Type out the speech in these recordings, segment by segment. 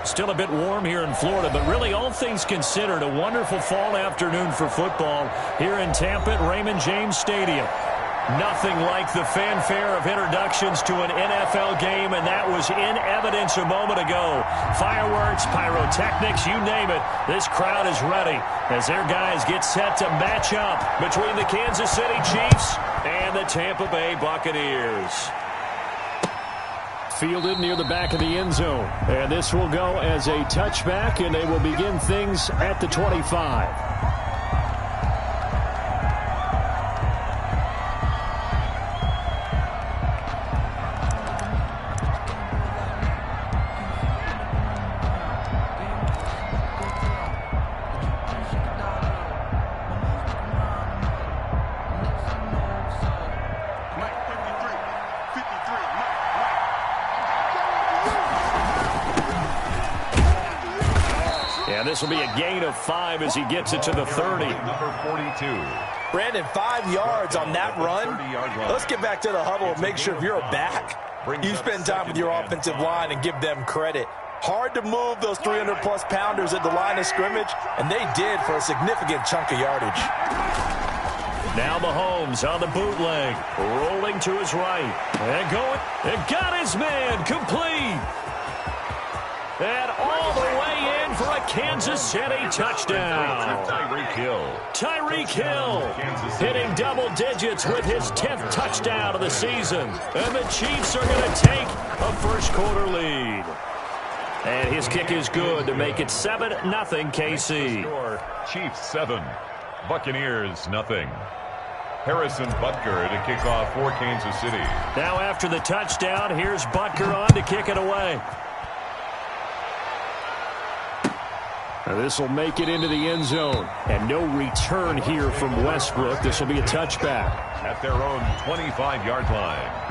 Still a bit warm here in Florida, but really all things considered, a wonderful fall afternoon for football here in Tampa at Raymond James Stadium. Nothing like the fanfare of introductions to an NFL game, and that was in evidence a moment ago. Fireworks, pyrotechnics, you name it. This crowd is ready as their guys get set to match up between the Kansas City Chiefs and the Tampa Bay Buccaneers. Fielded near the back of the end zone. And this will go as a touchback, and they will begin things at the 25. This will be a gain of 5 as he gets it to the 30. Number 42. Brandon, 5 yards on that run. Let's get back to the huddle and make sure if you're a back, you spend time with your offensive line and give them credit. Hard to move those 300-plus pounders at the line of scrimmage, and they did for a significant chunk of yardage. Now Mahomes on the bootleg, rolling to his right. And going, and got his man complete. And all the way in for a Kansas City touchdown. Tyreek Hill hitting double digits with his 10th touchdown of the season. And the Chiefs are going to take a first-quarter lead. And his kick is good to make it 7-0 KC. Chiefs 7, Buccaneers 0. Harrison Butker to kick off for Kansas City. Now after the touchdown, here's Butker on to kick it away. This will make it into the end zone. And no return here from Westbrook. This will be a touchback. At their own 25-yard line.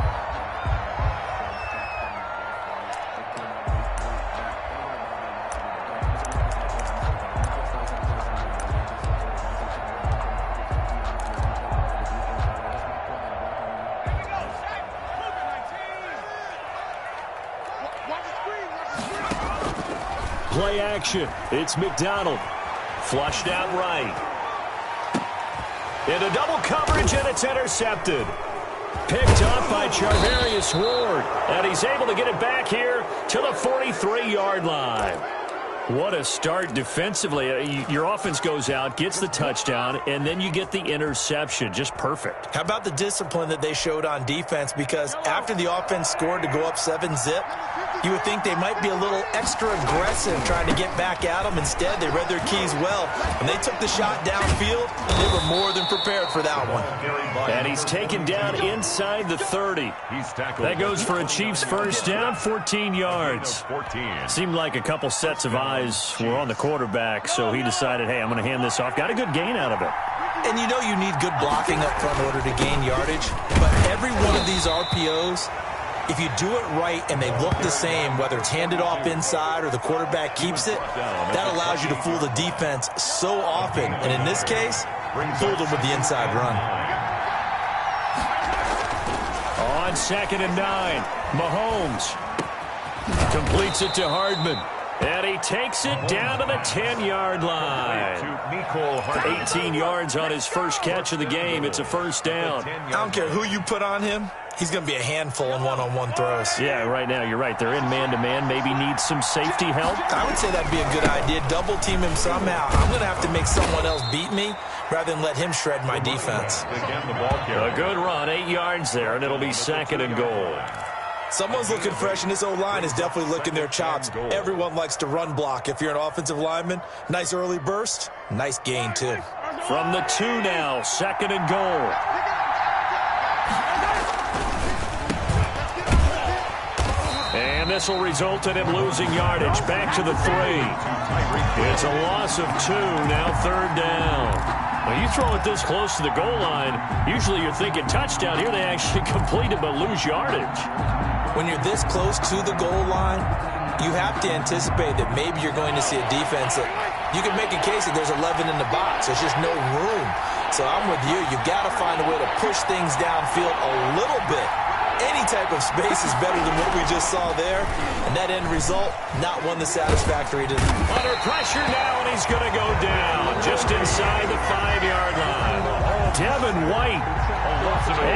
Play action. It's McDonald. Flushed out right. Into double coverage, and it's intercepted. Picked up by Charvarius Ward. And he's able to get it back here to the 43-yard line. What a start defensively. Your offense goes out, gets the touchdown, and then you get the interception. Just perfect. How about the discipline that they showed on defense? Because after the offense scored to go up 7-zip, you would think they might be a little extra aggressive trying to get back at them. Instead, they read their keys well. When they took the shot downfield, they were more than prepared for that one. And he's taken down inside the 30. That goes for a Chiefs first down, 14 yards. Seemed like a couple sets of eyes were on the quarterback, so he decided, hey, I'm going to hand this off. Got a good gain out of it. And you know you need good blocking up front in order to gain yardage. But every one of these RPOs, if you do it right and they look the same, whether it's handed off inside or the quarterback keeps it, that allows you to fool the defense so often. And in this case, fooled them with the inside run. On 2nd and 9, Mahomes completes it to Hardman. And he takes it down to the 10-yard line. 18 yards on his first catch of the game. It's a first down. I don't care who you put on him. He's going to be a handful in one-on-one throws. Yeah, right now, you're right. They're in man-to-man. Maybe need some safety help. I would say that'd be a good idea. Double team him somehow. I'm going to have to make someone else beat me rather than let him shred my defense. A good run, 8 yards there, and it'll be 2nd and goal. Someone's looking fresh, and this O-line is definitely licking their chops. Everyone likes to run block. If you're an offensive lineman, nice early burst, nice gain, too. From the 2 now, 2nd and goal. And this will result in him losing yardage. Back to the 3. It's a loss of 2, now 3rd down. When you throw it this close to the goal line, usually you're thinking touchdown. Here they actually complete it but lose yardage. When you're this close to the goal line, you have to anticipate that maybe you're going to see a defense that you can make a case that there's 11 in the box. There's just no room. So I'm with you. You've got to find a way to push things downfield a little bit Any type of space is better than what we just saw there. And that end result, not one that's satisfactory to them. Under pressure now, and he's going to go down just inside the 5-yard line. Devin White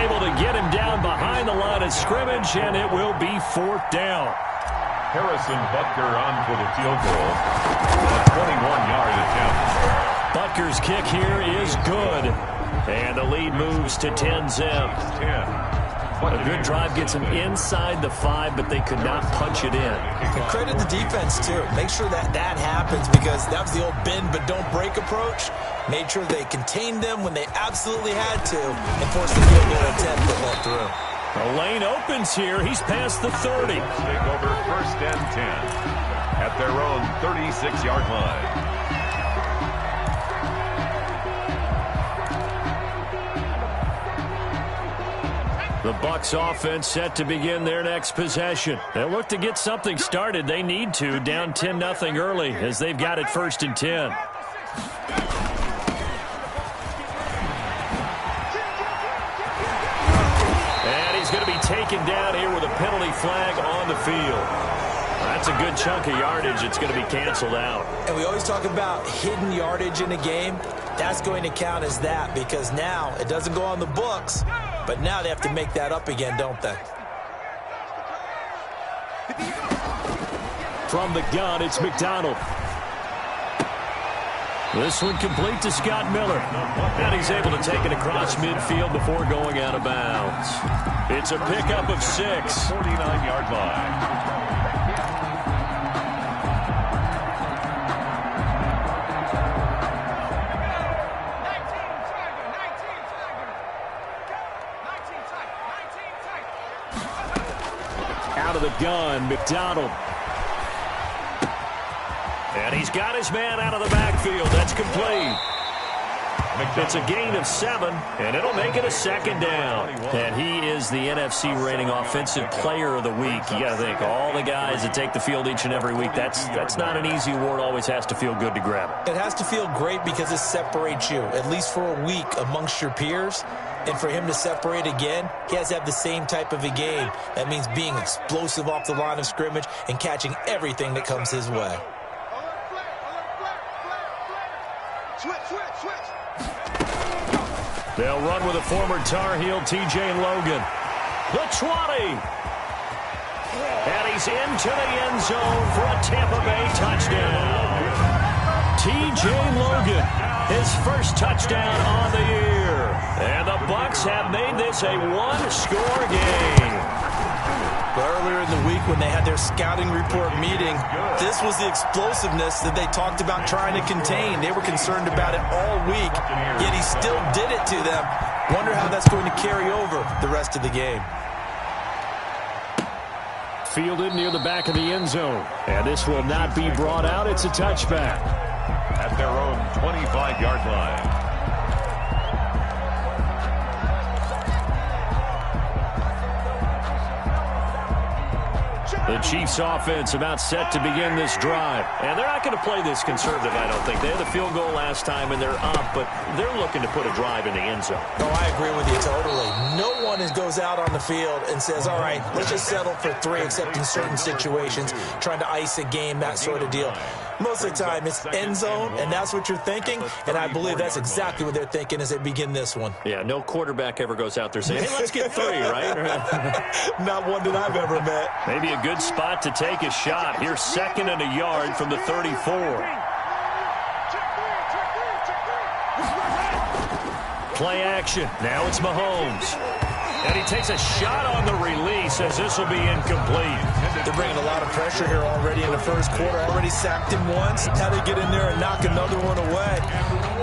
able to get him down behind the line of scrimmage, and it will be 4th down. Harrison Butker on for the field goal. A 21-yard attempt. Butker's kick here is good. And the lead moves to 10-zip. A good drive gets him inside the 5, but they could not punch it in. And credit the defense, too. Make sure that happens, because that was the old bend but don't break approach. Made sure they contained them when they absolutely had to and forced the field goal attempt that led through. The lane opens here. He's past the 30. Take over 1st and 10 at their own 36-yard line. The Bucs offense set to begin their next possession. They'll look to get something started. They need to, down 10-0 early, as they've got it 1st and 10. And he's going to be taken down here with a penalty flag on the field. That's a good chunk of yardage. It's going to be canceled out. And we always talk about hidden yardage in a game. That's going to count as that, because now it doesn't go on the books, but now they have to make that up again, don't they? From the gun, it's McDonald. This one complete to Scott Miller. And he's able to take it across midfield before going out of bounds. It's a pickup of 6. 49-yard line. Out of the gun, McDonald. And he's got his man out of the backfield. That's complete. It's a gain of 7, and it'll make it a 2nd down. And he is the NFC rating offensive player of the week. You got to think, all the guys that take the field each and every week, that's not an easy award. Always has to feel good to grab it. It has to feel great because it separates you, at least for a week, amongst your peers. And for him to separate again, he has to have the same type of a game. That means being explosive off the line of scrimmage and catching everything that comes his way. They'll run with a former Tar Heel, T.J. Logan. The 20. And he's into the end zone for a Tampa Bay touchdown. T.J. Logan, his first touchdown on the year. And the Bucs have made this a one-score game. But earlier in the week when they had their scouting report meeting, this was the explosiveness that they talked about trying to contain. They were concerned about it all week, yet he still did it to them. Wonder how that's going to carry over the rest of the game. Fielded near the back of the end zone. And this will not be brought out. It's a touchback. At their own 25-yard line. The Chiefs offense about set to begin this drive. And they're not going to play this conservative, I don't think. They had the field goal last time, and they're up, but they're looking to put a drive in the end zone. Oh, I agree with you totally. No one goes out on the field and says, all right, let's just settle for 3, except in certain situations, trying to ice a game, that sort of deal. Most of the time, it's end zone, and that's what you're thinking, and I believe that's exactly what they're thinking as they begin this one. Yeah, no quarterback ever goes out there saying, hey, let's get 3, right? Not one that I've ever met. Maybe a good spot to take a shot. Here's 2nd and a yard from the 34. Play action. Now it's Mahomes. And he takes a shot on the release as this will be incomplete. They're bringing a lot of pressure here already in the first quarter. Already sacked him once. Now they get in there and knock another one away.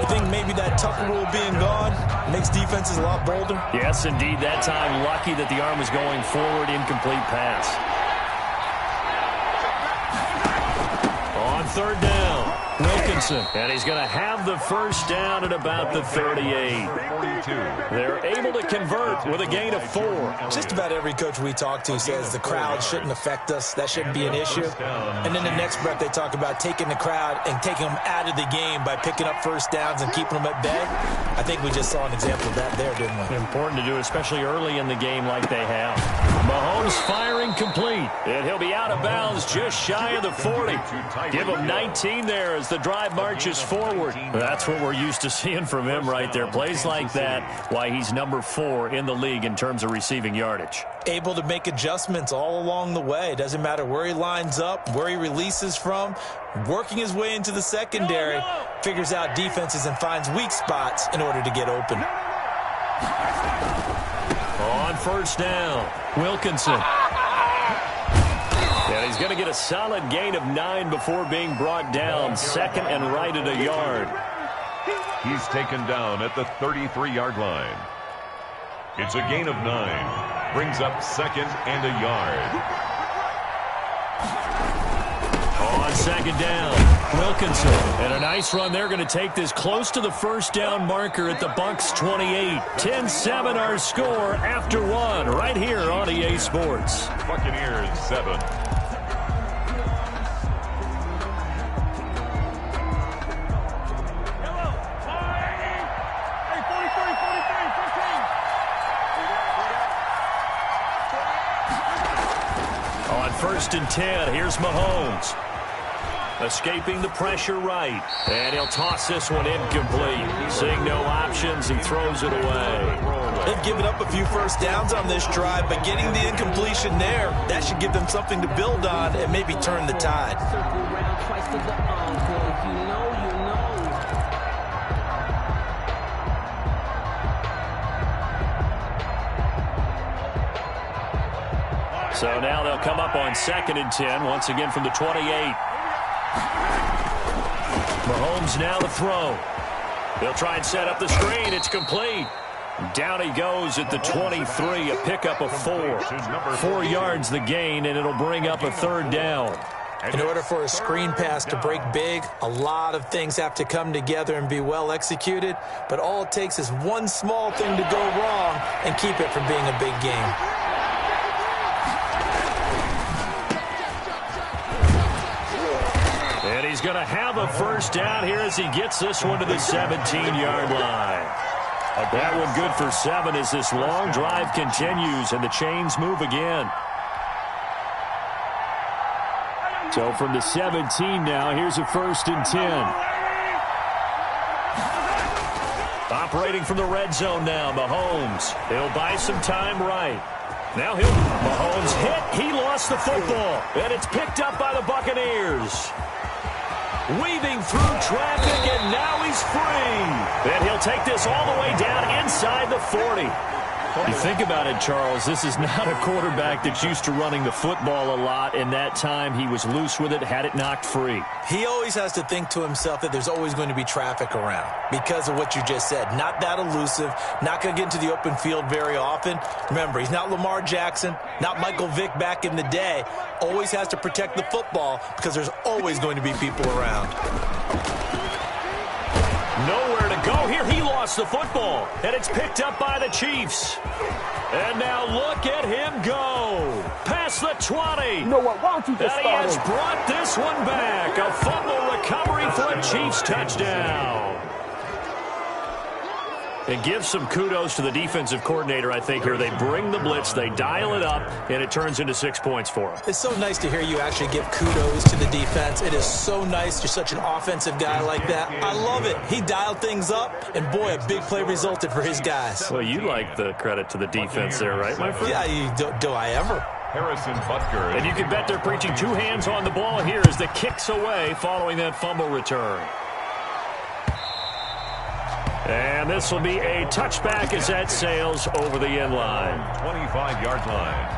You think maybe that Tucker rule being gone makes defenses a lot bolder? Yes, indeed. That time, lucky that the arm was going forward. Incomplete pass. On 3rd down. Wilkinson, and he's going to have the first down at about the 38. They're able to convert with a gain of 4. Just about every coach we talk to says the crowd shouldn't affect us. That shouldn't be an issue. And then the next breath they talk about taking the crowd and taking them out of the game by picking up first downs and keeping them at bay. I think we just saw an example of that there, didn't we? Important to do, especially early in the game like they have. Mahomes firing complete, and he'll be out of bounds just shy of the 40. Give him 19 there as the drive marches forward. That's what we're used to seeing from him right there. Plays like that, why he's number 4 in the league in terms of receiving yardage. Able to make adjustments all along the way. Doesn't matter where he lines up, where he releases from, working his way into the secondary, figures out defenses and finds weak spots in order to get open. On first down, Wilkinson. And he's going to get a solid gain of 9 before being brought down. Second and right at a yard. He's taken down at the 33-yard line. It's a gain of 9. Brings up second and a yard. On second down, Wilkinson. And a nice run. They're going to take this close to the first down marker at the Bucs 28. 10-7 our score after 1 right here on EA Sports. Buccaneers 7. First and 10. Here's Mahomes. Escaping the pressure right. And he'll toss this one incomplete. Seeing no options, he throws it away. They've given up a few first downs on this drive, but getting the incompletion there, that should give them something to build on and maybe turn the tide. So now they'll come up on second and 10, once again from the 28. Mahomes now to throw. They'll try and set up the screen. It's complete. Down he goes at the 23, a pickup of 4. 4 yards the gain, and it'll bring up a third down. In order for a screen pass to break big, a lot of things have to come together and be well executed, but all it takes is one small thing to go wrong and keep it from being a big game. And he's going to have a first down here as he gets this one to the 17-yard line. That one good for 7 as this long drive continues and the chains move again. So from the 17 now, here's a first and 10. Operating from the red zone now, Mahomes. He'll buy some time right. Now Mahomes hit. He lost the football. And it's picked up by the Buccaneers. Weaving through traffic, and now he's free. And he'll take this all the way down inside the 40. You think about it, Charles, this is not a quarterback that's used to running the football a lot, and that time he was loose with it, had it knocked free. He always has to think to himself that there's always going to be traffic around because of what you just said. Not that elusive, not going to get into the open field very often. Remember, he's not Lamar Jackson, not Michael Vick back in the day. Always has to protect the football because there's always going to be people around. Nowhere to go here. He lost the football, and it's picked up by the Chiefs. And now look at him go. Past the 20. You know what? Why don't you just and he has brought this one back. A fumble recovery for a Chiefs touchdown. And give some kudos to the defensive coordinator, I think, here. They bring the blitz, they dial it up, and it turns into 6 points for them. It's so nice to hear you actually give kudos to the defense. It is so nice. You're such an offensive guy like that. I love it. He dialed things up, and boy, a big play resulted for his guys. Well, you like the credit to the defense there, right, my friend? Yeah, do I ever? Harrison Butker. And you can bet they're preaching 2 hands on the ball here as the kicks away following that fumble return. And this will be a touchback as that sails over the end line. 25-yard line.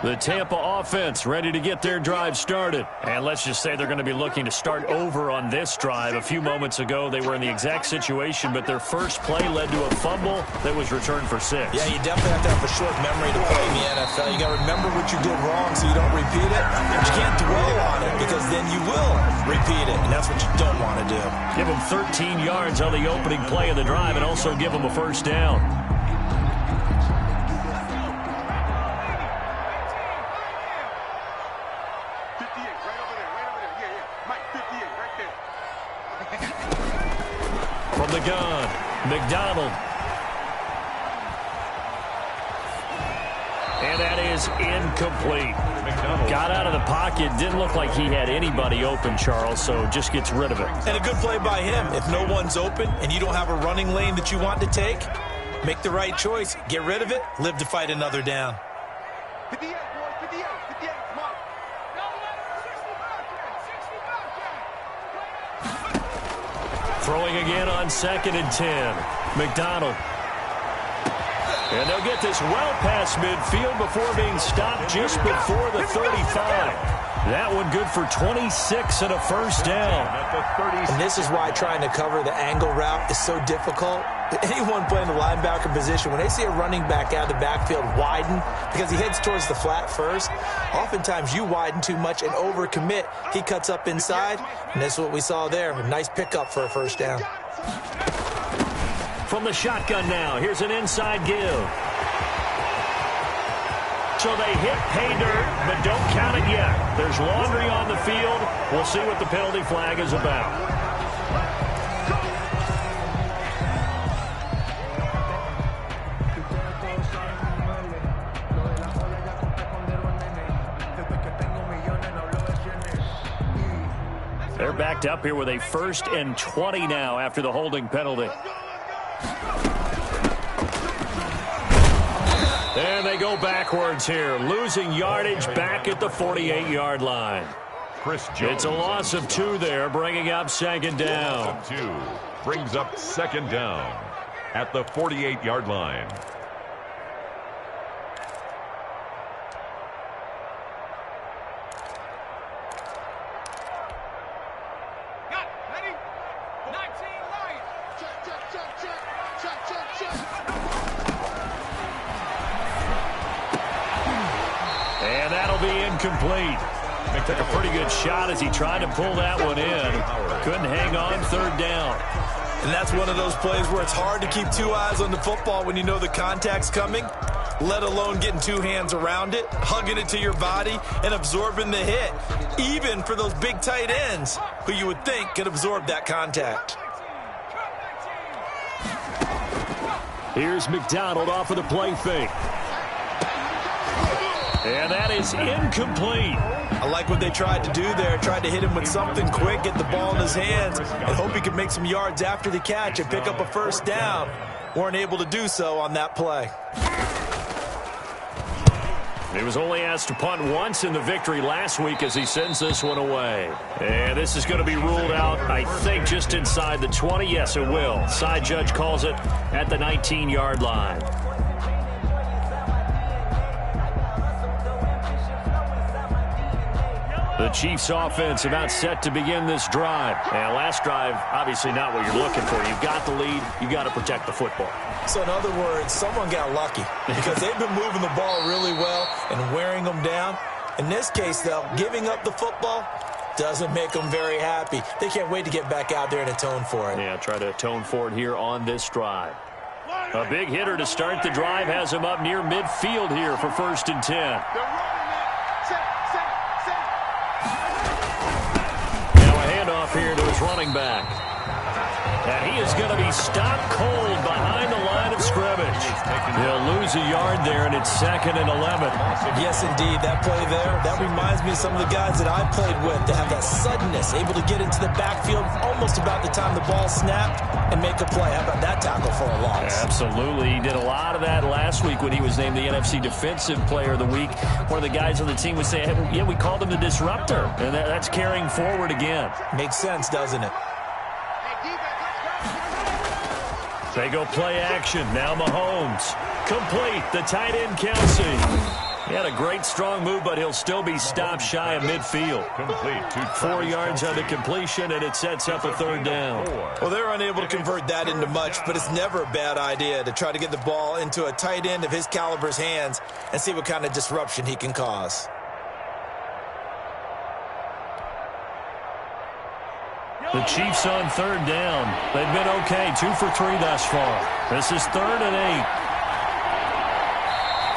The Tampa offense ready to get their drive started. And let's just say they're going to be looking to start over on this drive. A few moments ago, they were in the exact situation, but their first play led to a fumble that was returned for 6. Yeah, you definitely have to have a short memory to play in the NFL. You got to remember what you did wrong so you don't repeat it. But you can't dwell on it because then you will repeat it, and that's what you don't want to do. Give them 13 yards on the opening play of the drive and also give them a first down. From the gun, McDonald. And that is incomplete. Got out of the pocket. Didn't look like he had anybody open, Charles, so just gets rid of it. And a good play by him. If no one's open and you don't have a running lane that you want to take, make the right choice. Get rid of it. Live to fight another down. 58, boys. 58. 58. Come on. Throwing again on 2nd and 10. McDonald. And they'll get this well past midfield before being stopped just before the 35. That one good for 26 and a first down. And this is why trying to cover the angle route is so difficult. Anyone playing the linebacker position, when they see a running back out of the backfield widen because he heads towards the flat first, oftentimes you widen too much and overcommit. He cuts up inside, and that's what we saw there. A nice pickup for a first down. From the shotgun now, here's an inside give. So they hit pay dirt, but don't count it yet. There's laundry on the field. We'll see what the penalty flag is about. They're backed up here with a 1st and 20 now after the holding penalty. And they go backwards here, losing yardage back at the 48-yard line. It's a loss of 2 there, bringing up 2nd down. 2 brings up 2nd down at the 48-yard line. And that'll be incomplete. Took a pretty good shot as he tried to pull that one in. Couldn't hang on, 3rd down. And that's one of those plays where it's hard to keep 2 eyes on the football when you know the contact's coming, let alone getting 2 hands around it, hugging it to your body, and absorbing the hit, even for those big tight ends who you would think could absorb that contact. Here's McDonald off of the play fake. And that is incomplete. I like what they tried to do there. Tried to hit him with something quick, get the ball in his hands, and hope he could make some yards after the catch and pick up a first down. Weren't able to do so on that play. He was only asked to punt once in the victory last week as he sends this one away. And this is going to be ruled out, I think, just inside the 20. Yes, it will. Side judge calls it at the 19-yard line. The Chiefs offense about set to begin this drive. And last drive, obviously not what you're looking for. You've got the lead. You've got to protect the football. So in other words, someone got lucky because they've been moving the ball really well and wearing them down. In this case, though, giving up the football doesn't make them very happy. They can't wait to get back out there and atone for it. Yeah, try to atone for it here on this drive. A big hitter to start the drive has him up near midfield here for 1st and 10. Here to his running back. And he is going to be stopped cold behind the line of scrimmage. He'll lose a yard there, and it's 2nd and 11. Yes, indeed. That play there, that reminds me of some of the guys that I played with that have that suddenness, able to get into the backfield almost about the time the ball snapped and make a play. How about that tackle for a loss? Absolutely. He did a lot of that last week when he was named the NFC Defensive Player of the Week. One of the guys on the team would say, hey, yeah, we called him the disruptor. And that's carrying forward again. Makes sense, doesn't it? They go play action. Now Mahomes. Complete. The tight end, Kelsey. He had a great, strong move, but he'll still be stopped shy of midfield. 4 yards on the completion, and it sets up a third down. Well, they're unable to convert that into much, but it's never a bad idea to try to get the ball into a tight end of his caliber's hands and see what kind of disruption he can cause. The Chiefs on third down. They've been okay, 2 for 3 thus far. This is 3rd and 8.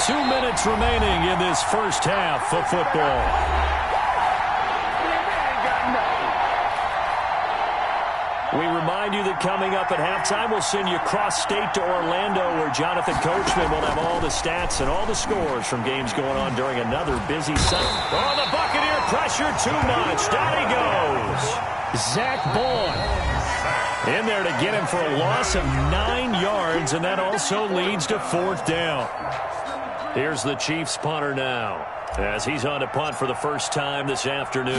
2 minutes remaining in this first half of football. We remind you that coming up at halftime, we'll send you cross-state to Orlando, where Jonathan Coachman will have all the stats and all the scores from games going on during another busy Sunday. Oh, the Buccaneer pressure too much. Down he goes. Zach Boyd in there to get him for a loss of 9 yards, and that also leads to 4th down. Here's the Chiefs punter now, as he's on to punt for the first time this afternoon.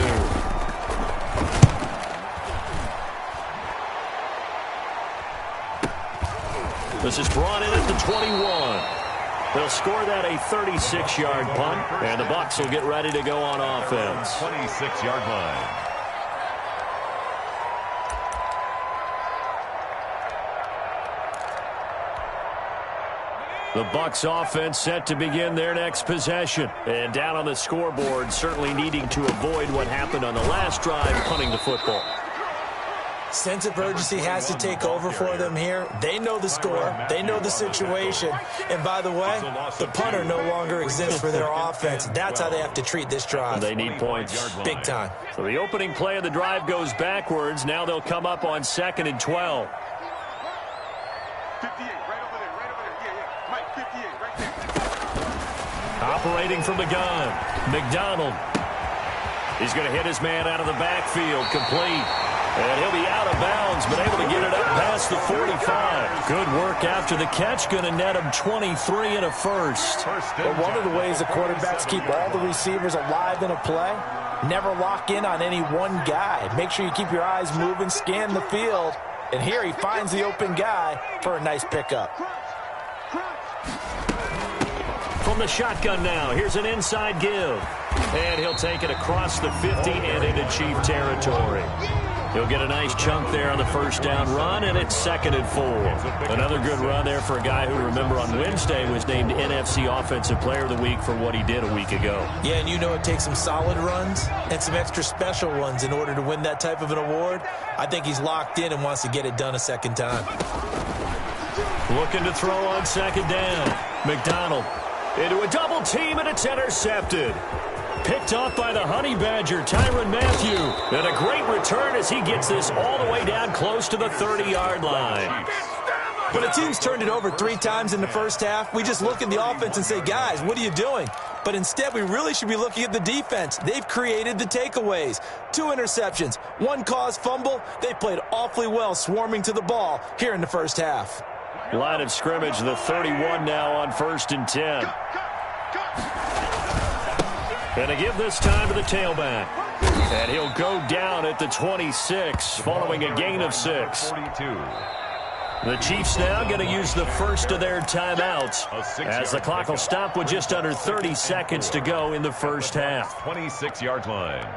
This is brought in at the 21. They'll score that a 36-yard punt, and the Bucs will get ready to go on offense. 26-yard line. The Bucs offense set to begin their next possession. And down on the scoreboard, certainly needing to avoid what happened on the last drive, punting the football. Sense of urgency has to take over for them here. They know the score. They know the situation. And by the way, the punter no longer exists for their offense. That's how they have to treat this drive. They need points. Big time. So the opening play of the drive goes backwards. Now they'll come up on 2nd and 12. 58, right over there, right over there. Yeah. Mike, 58, right there. Operating from the gun, McDonald. He's going to hit his man out of the backfield, complete. And he'll be out of bounds, but able to get it up past the 45. Good work after the catch, going to net him 23 and a first. But one of the ways the quarterbacks keep all the receivers alive in a play, never lock in on any one guy. Make sure you keep your eyes moving, scan the field. And here he finds the open guy for a nice pickup. From the shotgun now, here's an inside give. And he'll take it across the 50 and into Chief territory. He'll get a nice chunk there on the first down run, and it's 2nd and 4. Another good run there for a guy who, remember, on Wednesday was named NFC Offensive Player of the Week for what he did a week ago. Yeah, and you know it takes some solid runs and some extra special ones in order to win that type of an award. I think he's locked in and wants to get it done a second time. Looking to throw on 2nd down. McDonald into a double team, and it's intercepted. Picked off by the Honey Badger, Tyrann Mathieu. And a great return as he gets this all the way down close to the 30-yard line. When a team's turned it over 3 times in the first half, we just look at the offense and say, guys, what are you doing? But instead, we really should be looking at the defense. They've created the takeaways. 2 interceptions, 1 caused fumble. They played awfully well swarming to the ball here in the first half. Line of scrimmage, the 31 now on 1st and 10. And a give this time to the tailback. And he'll go down at the 26 following a gain of 6. 42. The Chiefs now going to use the first of their timeouts as the clock will stop with just under 30 seconds to go in the first half. 26-yard line.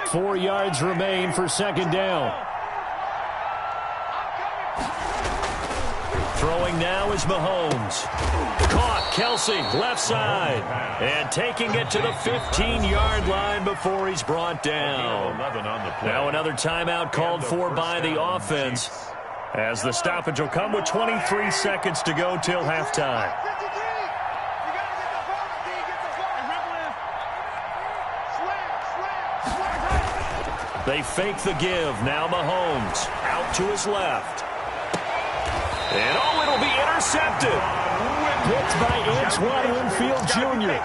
4 yards remain for 2nd down. Throwing now is Mahomes. Caught, Kelsey, left side. And taking it to the 15-yard line before he's brought down. Now another timeout called for by the offense, as the stoppage will come with 23 seconds to go till halftime. They fake the give. Now Mahomes out to his left. And oh, it'll be intercepted. Picked by Antoine Winfield Jr.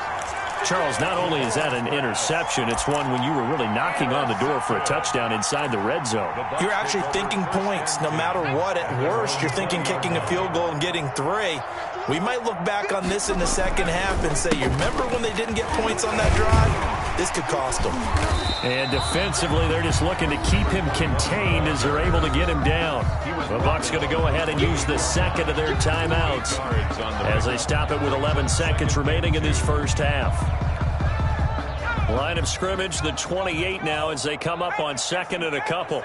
Charles, not only is that an interception, it's one when you were really knocking on the door for a touchdown inside the red zone. You're actually thinking points. No matter what, at worst, you're thinking kicking a field goal and getting 3. We might look back on this in the second half and say, you remember when they didn't get points on that drive? This could cost them. And defensively, they're just looking to keep him contained as they're able to get him down. The Bucs going to go ahead and use the second of their timeouts as they stop it with 11 seconds remaining in this first half. Line of scrimmage, the 28 now as they come up on second and a couple.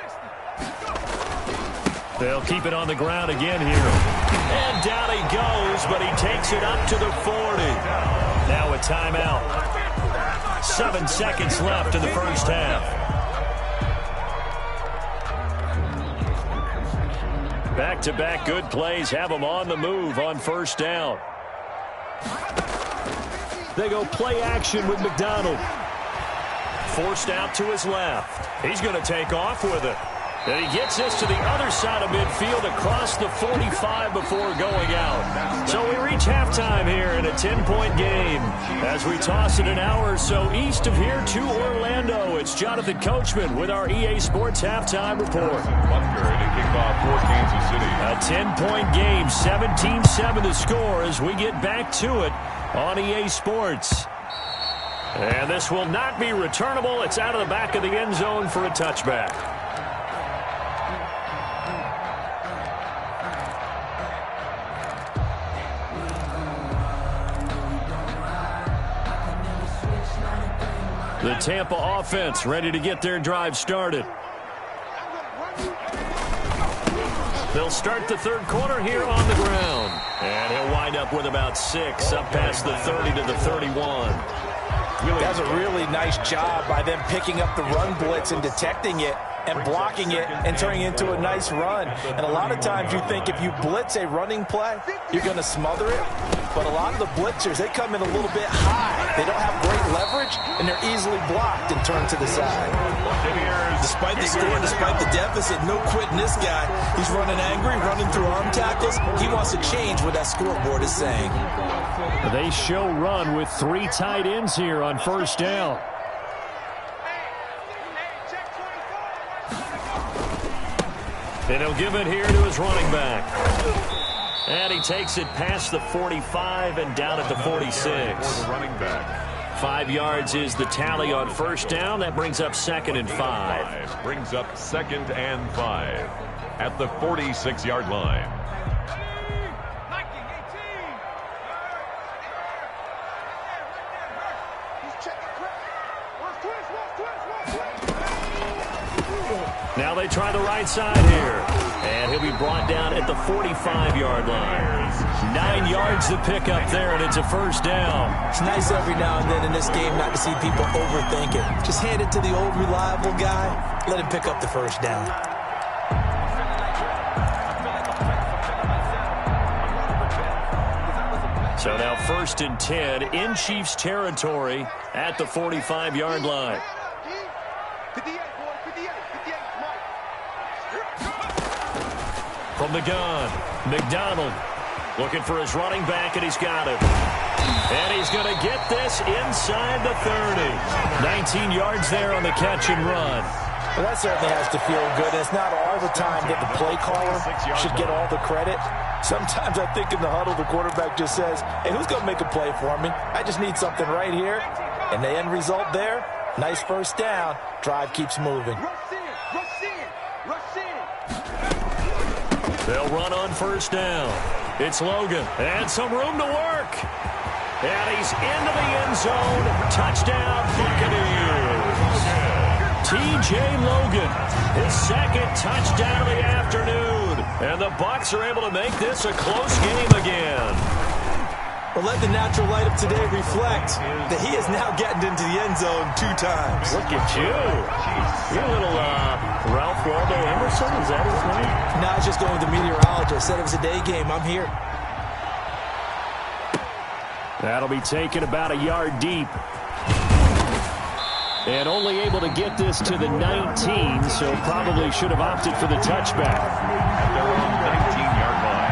They'll keep it on the ground again here. And down he goes, but he takes it up to the 40. Now a timeout. 7 seconds left in the first half. Back-to-back good plays have them on the move on first down. They go play action with McDonald. Forced out to his left. He's going to take off with it. And he gets this to the other side of midfield across the 45 before going out. So we reach halftime here in a 10-point game. As we toss it an hour or so east of here to Orlando, it's Jonathan Coachman with our EA Sports Halftime Report. A 10-point game, 17-7 the score as we get back to it on EA Sports. And this will not be returnable. It's out of the back of the end zone for a touchback. The Tampa offense ready to get their drive started. They'll start the third quarter here on the ground. And he'll wind up with about 6 up past the 30 to the 31. That's a really nice job by them picking up the run blitz and detecting it and blocking it and turning it into a nice run. And a lot of times you think if you blitz a running play, you're going to smother it. But a lot of the blitzers, they come in a little bit high. They don't have great leverage, and they're easily blocked and turned to the side. Despite the score, despite the deficit, no quitting this guy. He's running angry, running through arm tackles. He wants to change what that scoreboard is saying. They show run with 3 tight ends here on first down. And he'll give it here to his running back. And he takes it past the 45 and down at the 46. 5 yards is the tally on first down. That brings up 2nd and 5. Brings up 2nd and 5 at the 46-yard line. Now they try the right side here. And he'll be brought down at the 45-yard line. 9 yards to pick up there, and it's a first down. It's nice every now and then in this game not to see people overthink it. Just hand it to the old reliable guy. Let him pick up the first down. So now 1st and 10 in Chiefs territory at the 45-yard line. From the gun, McDonald looking for his running back, and he's got him. And he's going to get this inside the 30. 19 yards there on the catch and run. Well, that certainly has to feel good. It's not all the time that the play caller should get all the credit. Sometimes I think in the huddle, the quarterback just says, hey, who's going to make a play for me? I just need something right here. And the end result there, nice first down. Drive keeps moving. They'll run on first down. It's Logan. And some room to work. And he's into the end zone. Touchdown, Buccaneers. T.J. Logan, his 2nd touchdown of the afternoon. And the Bucs are able to make this a close game again. Well, let the natural light of today reflect that he is now getting into the end zone 2 times. Look at you. You're a little Ralph Waldo Emerson. Is that his name? No, I was just going with the meteorologist. Said it was a day game. I'm here. That'll be taken about a yard deep. And only able to get this to the 19, so probably should have opted for the touchback. At their own 19-yard line.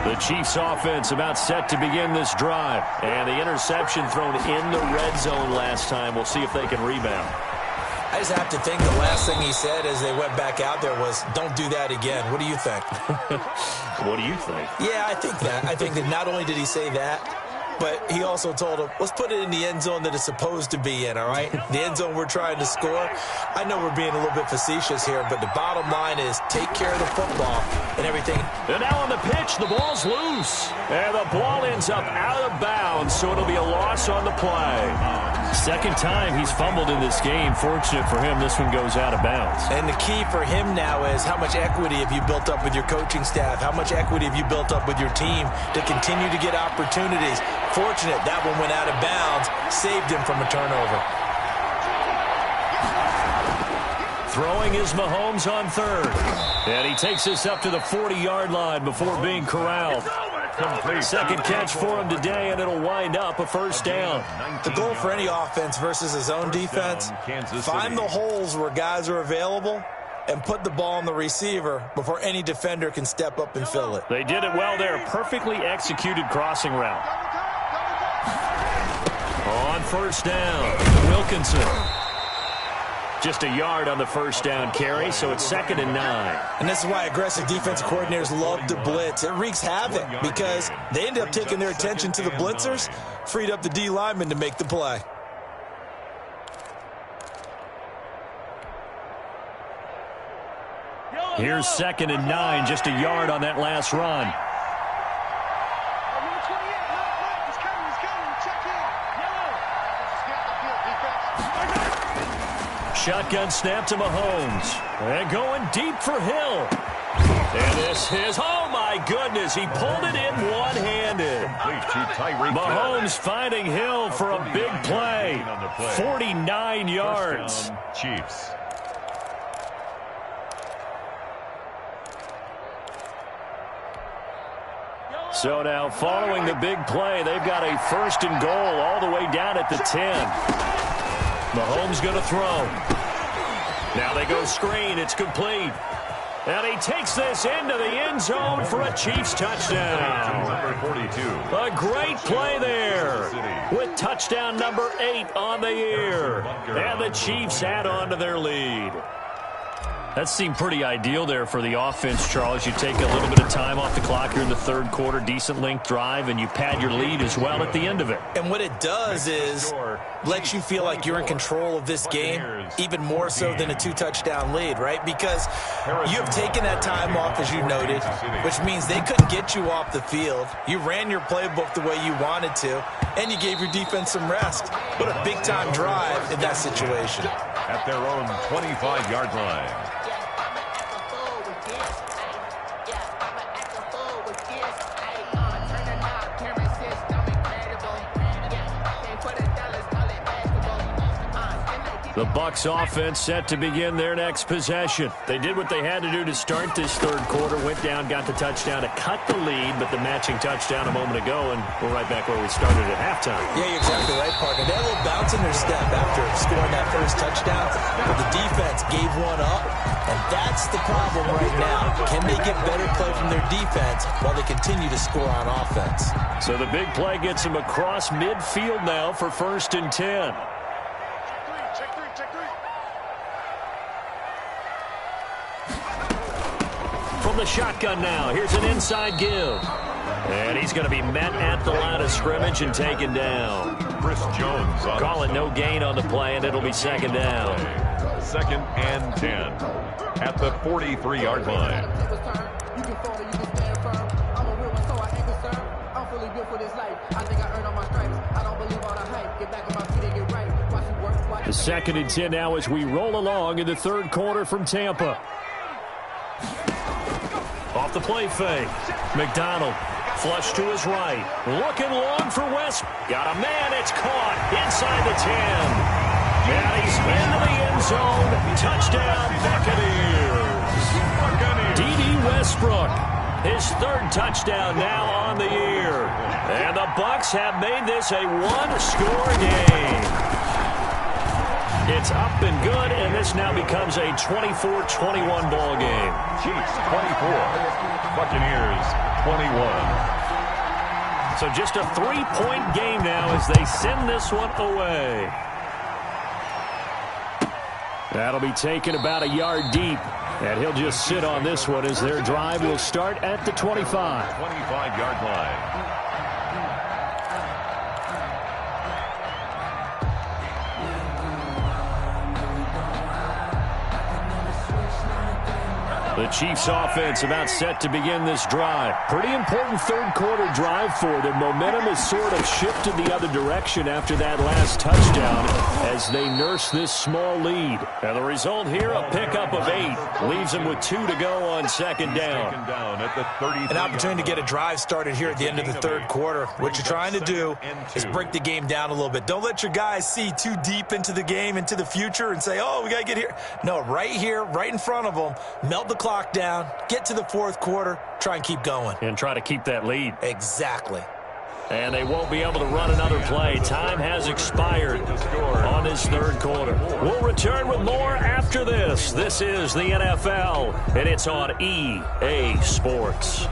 The Chiefs offense about set to begin this drive. And the interception thrown in the red zone last time. We'll see if they can rebound. I just have to think the last thing he said as they went back out there was, don't do that again. What do you think? What do you think? Yeah, I think that. I think that not only did he say that, but he also told him, let's put it in the end zone that it's supposed to be in, all right? The end zone we're trying to score. I know we're being a little bit facetious here, but the bottom line is take care of the football and everything. And now on the pitch, the ball's loose. And the ball ends up out of bounds, so it'll be a loss on the play. Second time he's fumbled in this game. Fortunate for him, this one goes out of bounds. And the key for him now is how much equity have you built up with your coaching staff? How much equity have you built up with your team to continue to get opportunities? Fortunate that one went out of bounds, saved him from a turnover. Throwing is Mahomes on third. And he takes this up to the 40-yard line before being corralled. Second catch for him today, and it'll wind up a first down. The goal for any offense versus his own defense, find the holes where guys are available and put the ball on the receiver before any defender can step up and fill it. They did it well there. Perfectly executed crossing route. On first down, Wilkinson. Just a yard on the first down carry, so it's 2nd and 9. And this is why aggressive defense coordinators love to blitz. It wreaks havoc because they end up taking their attention to the blitzers, freed up the D lineman to make the play. Here's 2nd and 9, just a yard on that last run. Shotgun snap to Mahomes. And going deep for Hill. And this is, oh my goodness, he pulled it in one-handed. Mahomes finding Hill for a big play. 49 yards. Chiefs. So now following the big play, they've got a 1st and goal all the way down at the 10. Mahomes going to throw. Now they go screen. It's complete. And he takes this into the end zone for a Chiefs touchdown. Number 42. A great play there with touchdown number 8 on the year. And the Chiefs add on to their lead. That seemed pretty ideal there for the offense, Charles. You take a little bit of time off the clock here in the third quarter, decent length drive, and you pad your lead as well at the end of it. And what it does is lets you feel like you're in control of this game, even more so than a 2-touchdown lead, right? Because you have taken that time off, as you noted, which means they couldn't get you off the field. You ran your playbook the way you wanted to, and you gave your defense some rest. What a big-time drive in that situation. At their own 25-yard line. The Bucs offense set to begin their next possession. They did what they had to do to start this third quarter. Went down, got the touchdown to cut the lead, but the matching touchdown a moment ago, and we're right back where we started at halftime. Yeah, you're exactly right, partner. They had a little bounce in their step after scoring that first touchdown, but the defense gave one up, and that's the problem right now. Can they get better play from their defense while they continue to score on offense? So the big play gets them across midfield now for 1st and 10. From the shotgun now, here's an inside give. And he's going to be met at the line of scrimmage and taken down. Chris Jones. Call it no gain on the play, and it'll be 2nd down. 2nd and 10 at the 43-yard line. The 2nd and 10 now as we roll along in the third quarter from Tampa. Off the play fake. McDonald flush to his right. Looking long for West. Got a man. It's caught inside the 10. And he's into the end zone. Touchdown Buccaneers. D.D. Westbrook. His 3rd touchdown now on the year. And the Bucs have made this a one-score game. It's up and good, and this now becomes a 24-21 ball game. Chiefs 24, Buccaneers 21. So just a 3-point game now as they send this one away. That'll be taken about a yard deep. And he'll just sit on this one as their drive will start at the 25. 25-yard line. The Chiefs offense about set to begin this drive. Pretty important third quarter drive for them. Momentum has sort of shifted the other direction after that last touchdown as they nurse this small lead. And the result here, a pickup of 8. Leaves them with 2 to go on second down. An opportunity to get a drive started here at the end of the third quarter. What you're trying to do is break the game down a little bit. Don't let your guys see too deep into the game, into the future, and say, oh, we got to get here. No, right here, right in front of them, melt the clock down, get to the fourth quarter, try and keep going. And try to keep that lead. Exactly. And they won't be able to run another play. Time has expired on this third quarter. We'll return with more after this. This is the NFL, and it's on EA Sports.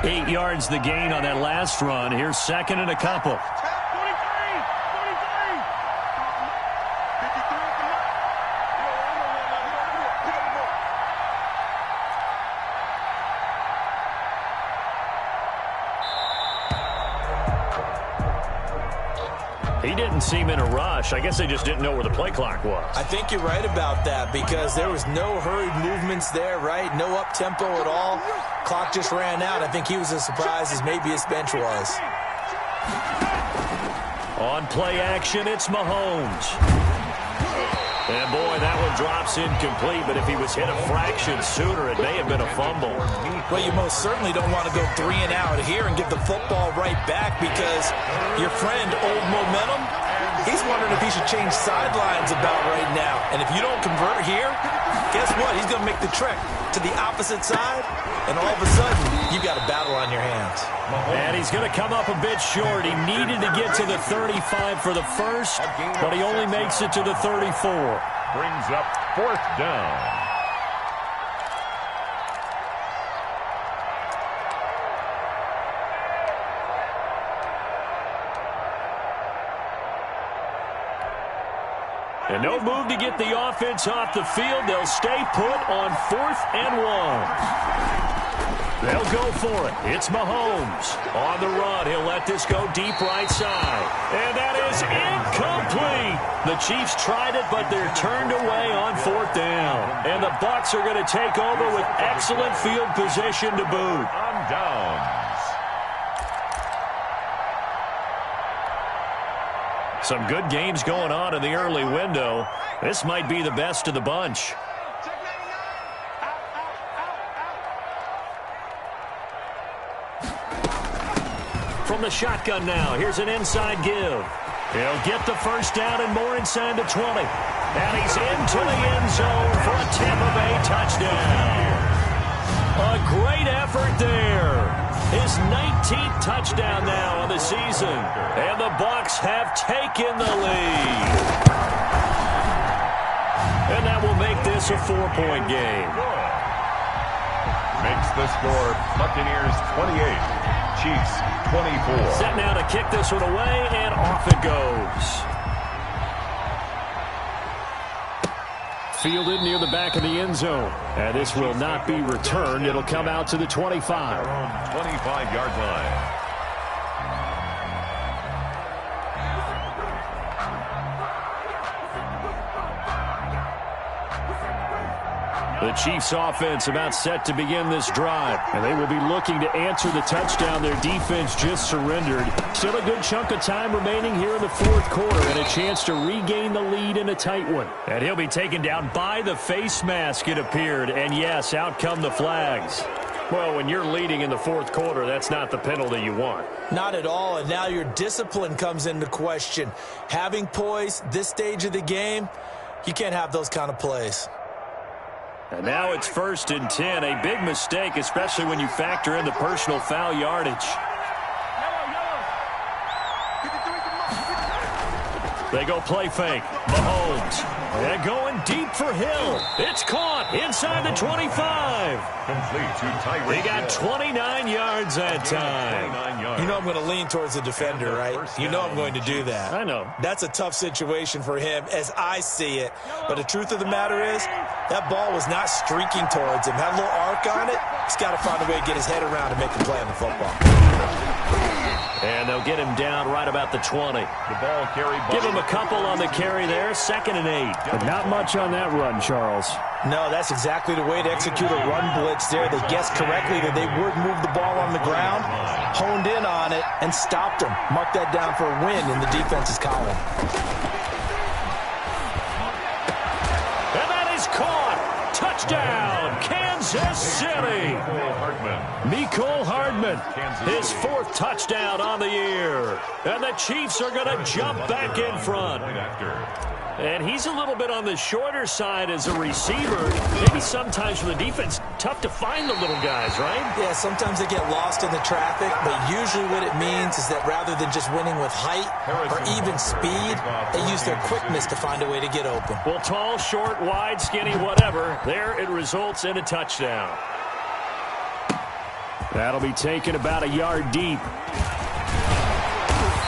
Eight yards the gain on that last run. Here's second and a couple. He didn't seem in a rush. I guess they just didn't know where the play clock was. I think you're right about that because there was no hurried movements there, right? No up-tempo at all. Clock just ran out. I think he was as surprised as maybe his bench was. On play action, it's Mahomes. And boy, that one drops incomplete, but if he was hit a fraction sooner, it may have been a fumble. Well, you most certainly don't want to go 3 and out here and give the football right back because your friend, Old Momentum, he's wondering if he should change sidelines about right now. And if you don't convert here, guess what? He's going to make the trek to the opposite side, and all of a sudden, you've got a battle on your hands. And he's going to come up a bit short. He needed to get to the 35 for the first, but he only makes it to the 34. Brings up fourth down. And no move to get the offense off the field. They'll stay put on 4th and 1. They'll go for it. It's Mahomes. On the run, he'll let this go deep right side. And that is incomplete. The Chiefs tried it, but they're turned away on 4th down. And the Bucs are going to take over with excellent field position to boot. On downs. Some good games going on in the early window. This might be the best of the bunch. From the shotgun now, here's an inside give. He'll get the first down and more inside the 20. And he's into the end zone for a Tampa Bay touchdown. A great effort there. His 19th touchdown now on the season. And the Bucs have taken the lead. And that will make this a 4-point game. Makes the score Buccaneers 28, Chiefs 24. Set now to kick this one away, and off it goes. Fielded near the back of the end zone. And this will not be returned. It'll come out to the 25. 25-yard line. The Chiefs offense about set to begin this drive. And they will be looking to answer the touchdown their defense just surrendered. Still a good chunk of time remaining here in the fourth quarter and a chance to regain the lead in a tight one. And he'll be taken down by the face mask, it appeared. And yes, out come the flags. Well, when you're leading in the fourth quarter, that's not the penalty you want. Not at all, and now your discipline comes into question. Having poise this stage of the game, you can't have those kind of plays. And now it's 1st and 10. A big mistake, especially when you factor in the personal foul yardage. They go play fake. Mahomes. And going deep for Hill. It's caught inside the 25. Complete to Tyreek. He got 29 yards that time. You know I'm going to lean towards the defender, right? You know I'm going to do that. I know. That's a tough situation for him as I see it. But the truth of the matter is, that ball was not streaking towards him. Had a little arc on it. He's got to find a way to get his head around and make a play on the football. And they'll get him down right about the 20. The ball carried. Give him a couple on the carry there. 2nd and 8. But not much on that run, Charles. No, that's exactly the way to execute a run blitz there. They guessed correctly that they would move the ball on the ground, honed in on it, and stopped them. Mark that down for a win in the defense's column. And that is caught. Touchdown, Kansas City. Mecole Hardman, his 4th touchdown on the year. And the Chiefs are going to jump back in front. And he's a little bit on the shorter side as a receiver. Maybe sometimes for the defense, tough to find the little guys, right? Yeah, sometimes they get lost in the traffic, but usually what it means is that rather than just winning with height or even speed, they use their quickness to find a way to get open. Well, tall, short, wide, skinny, whatever, there it results in a touchdown. That'll be taken about a yard deep.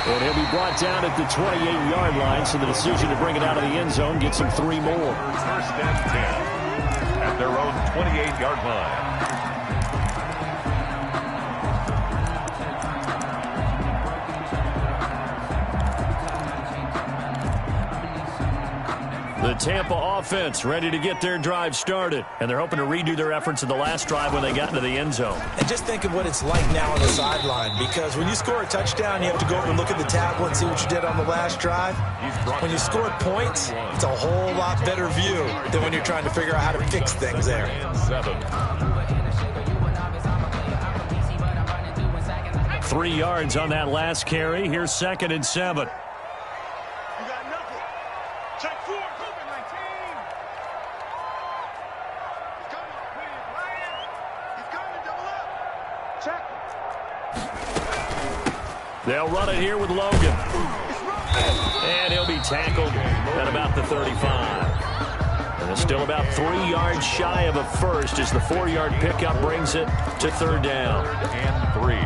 And he'll be brought down at the 28-yard line, so the decision to bring it out of the end zone gets him 3 more. 1st and 10 at their own 28-yard line. The Tampa offense ready to get their drive started, and they're hoping to redo their efforts in the last drive when they got into the end zone. And just think of what it's like now on the sideline, because when you score a touchdown, you have to go over and look at the tablet and see what you did on the last drive. When you score points, it's a whole lot better view than when you're trying to figure out how to fix things there. 3 yards on that last carry. Here's 2nd and 7. They'll run it here with Logan. And he'll be tackled at about the 35. And it's still about 3 yards shy of a first as the 4-yard pickup brings it to 3rd down. And 3.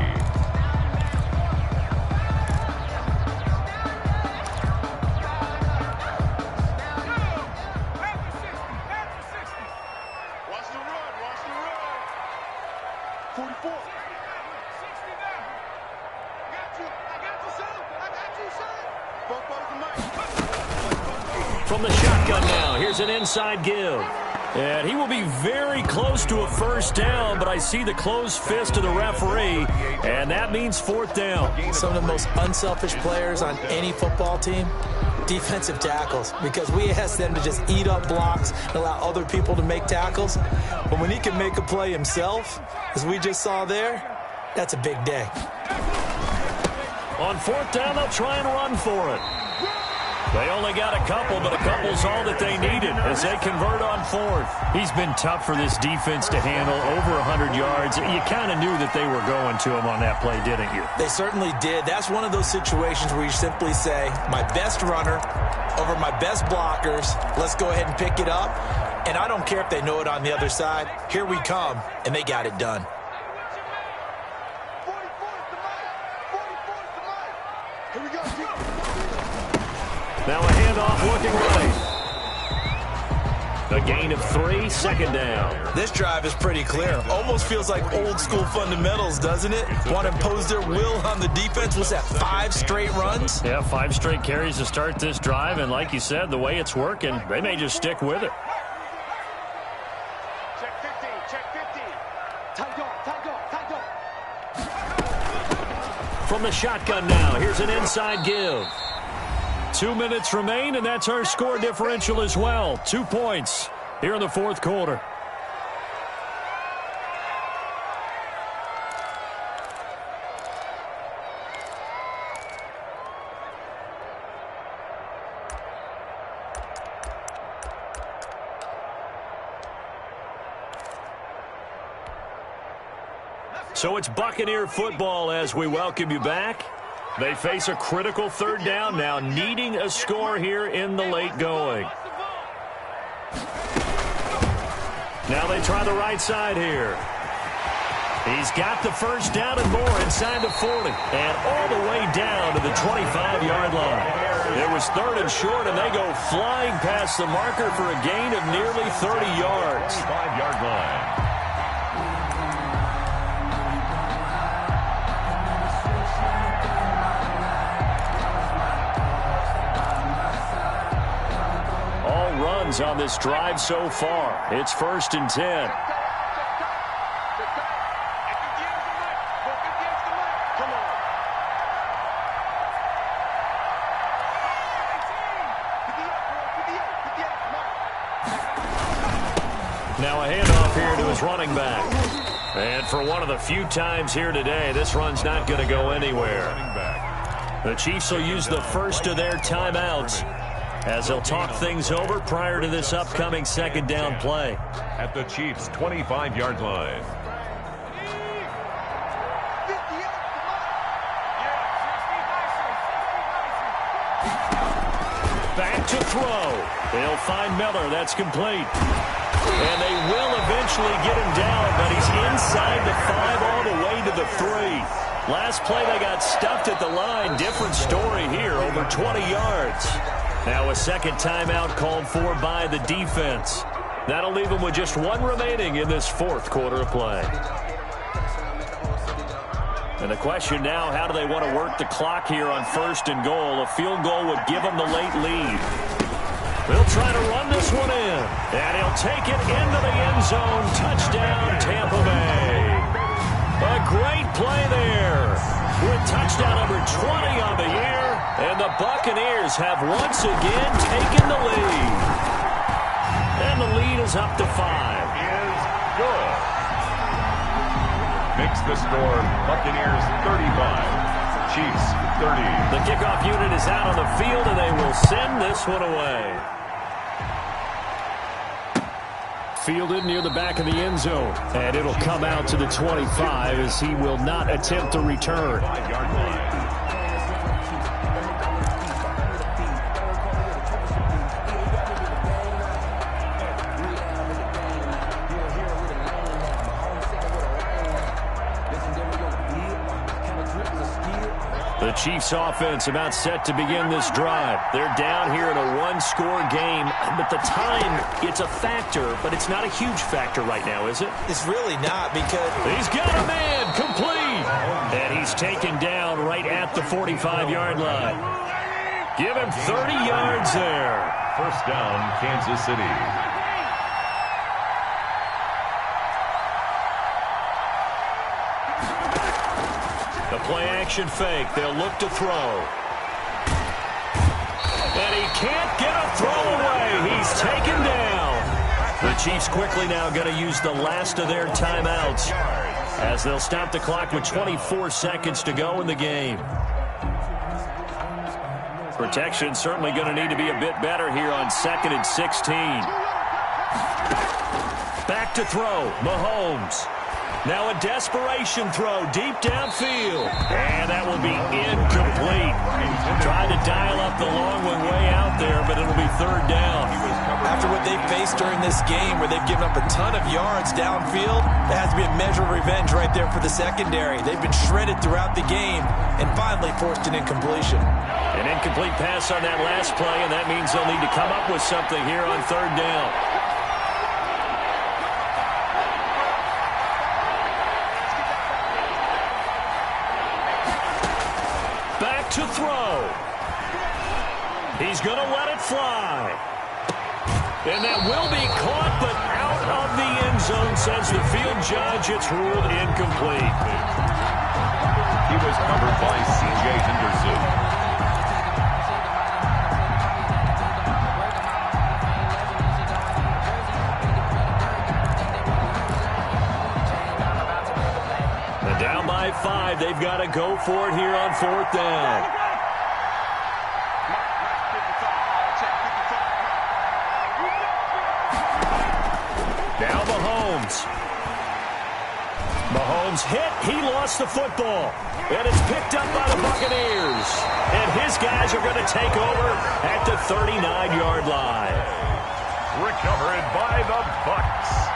From the shotgun now, here's an inside give. And he will be very close to a 1st down, but I see the closed fist of the referee, and that means 4th down. Some of the most unselfish players on any football team, defensive tackles, because we ask them to just eat up blocks and allow other people to make tackles. But when he can make a play himself, as we just saw there, that's a big day. On 4th down, they'll try and run for it. They only got a couple, but a couple's all that they needed as they convert on 4th. He's been tough for this defense to handle, over 100 yards. You kind of knew that they were going to him on that play, didn't you? They certainly did. That's one of those situations where you simply say, my best runner over my best blockers, let's go ahead and pick it up. And I don't care if they know it on the other side. Here we come, and they got it done. Now a handoff looking right. A gain of 3, 2nd down. This drive is pretty clear. Almost feels like old school fundamentals, doesn't it? Want to impose their will on the defense. Was that 5 straight runs? Yeah, 5 straight carries to start this drive. And like you said, the way it's working, they may just stick with it. Check 15, check 15. Tight go. From the shotgun now, here's an inside give. 2 minutes remain, and that's our score differential as well. 2 points here in the 4th quarter. So it's Buccaneer football as we welcome you back. They face a critical third down now, needing a score here in the late going. Now they try the right side here. He's got the first down and more inside the 40 and all the way down to the 25-yard line. It was 3rd and short, and they go flying past the marker for a gain of nearly 30 yards. 5-yard line. On this drive so far. It's 1st and 10. Now a handoff here to his running back. And for one of the few times here today, this run's not going to go anywhere. The Chiefs will use the first of their timeouts as they'll talk things over prior to this upcoming 2nd down play. At the Chiefs' 25-yard line. Back to throw. They'll find Miller. That's complete. And they will eventually get him down, but he's inside the 5 all the way to the 3. Last play they got stuffed at the line. Different story here, over 20 yards. Now a 2nd timeout called for by the defense. That'll leave them with just 1 remaining in this 4th quarter of play. And the question now, how do they want to work the clock here on 1st and goal? A field goal would give them the late lead. They'll try to run this one in. And he'll take it into the end zone. Touchdown, Tampa Bay. A great play there. With touchdown number 20 on the year. And the Buccaneers have once again taken the lead. And the lead is up to 5. Is good. Makes the score Buccaneers 35, Chiefs 30. The kickoff unit is out on the field, and they will send this one away. Fielded near the back of the end zone. And it'll come out to the 25 as he will not attempt to return. 5-yard line. The Chiefs offense about set to begin this drive. They're down here in a 1-score game, but the time, it's a factor, but it's not a huge factor right now, is it? It's really not, because he's got a man complete. And he's taken down right at the 45-yard line. Give him 30 yards there. 1st down, Kansas City. The play-action fake. They'll look to throw. And he can't get a throw away. He's taken down. The Chiefs quickly now going to use the last of their timeouts as they'll stop the clock with 24 seconds to go in the game. Protection certainly going to need to be a bit better here on 2nd and 16. Back to throw. Mahomes. Now a desperation throw deep downfield. And that will be incomplete. Tried to dial up the long one way out there, but it'll be 3rd down. after what they've faced during this game where they've given up a ton of yards downfield, there has to be a measure of revenge right there for the secondary. They've been shredded throughout the game and finally forced an incompletion. An incomplete pass on that last play, and that means they'll need to come up with something here on 3rd down. Back to throw. He's going to let it fly. And that will be caught, but out of the end zone, says the field judge. It's ruled incomplete. He was covered by C.J. Henderson. And down by 5, they've got to go for it here on 4th down. Mahomes hit. He lost the football. And it's picked up by the Buccaneers. And his guys are going to take over at the 39-yard line. Recovered by the Bucs.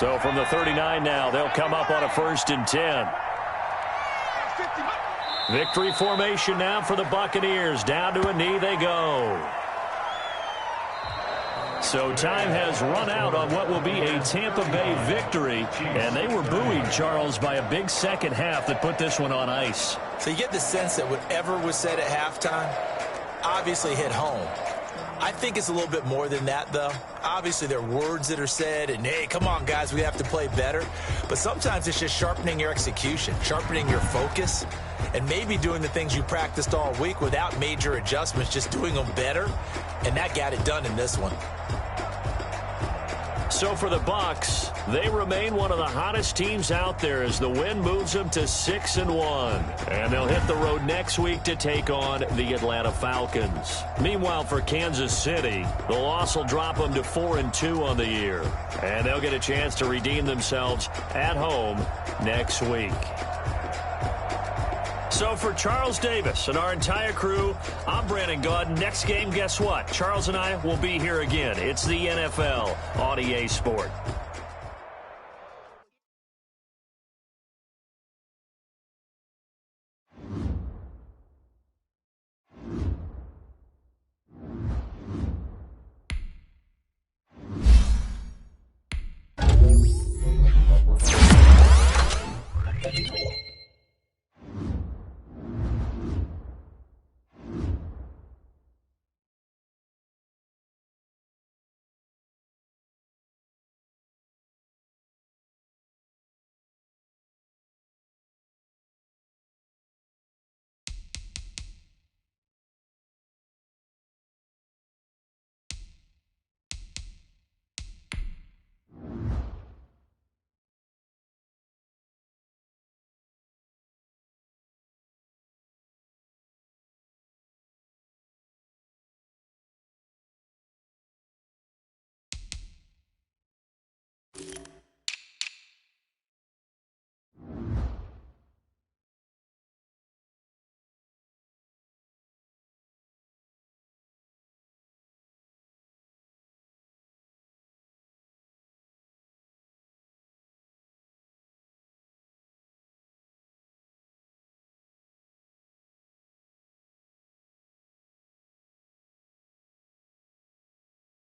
So from the 39 now, they'll come up on a 1st and 10. Victory formation now for the Buccaneers. Down to a knee they go. So time has run out on what will be a Tampa Bay victory. And they were buoyed, Charles, by a big second half that put this one on ice. So you get the sense that whatever was said at halftime obviously hit home. I think it's a little bit more than that, though. Obviously, there are words that are said, and, hey, come on, guys, we have to play better. But sometimes it's just sharpening your execution, sharpening your focus, and maybe doing the things you practiced all week without major adjustments, just doing them better. And that got it done in this one. So for the Bucs, they remain one of the hottest teams out there as the win moves them to 6-1. And they'll hit the road next week to take on the Atlanta Falcons. Meanwhile, for Kansas City, the loss will drop them to 4-2 on the year. And they'll get a chance to redeem themselves at home next week. So for Charles Davis and our entire crew, I'm Brandon Gaudin. Next game, guess what? Charles and I will be here again. It's the NFL on EA Sport.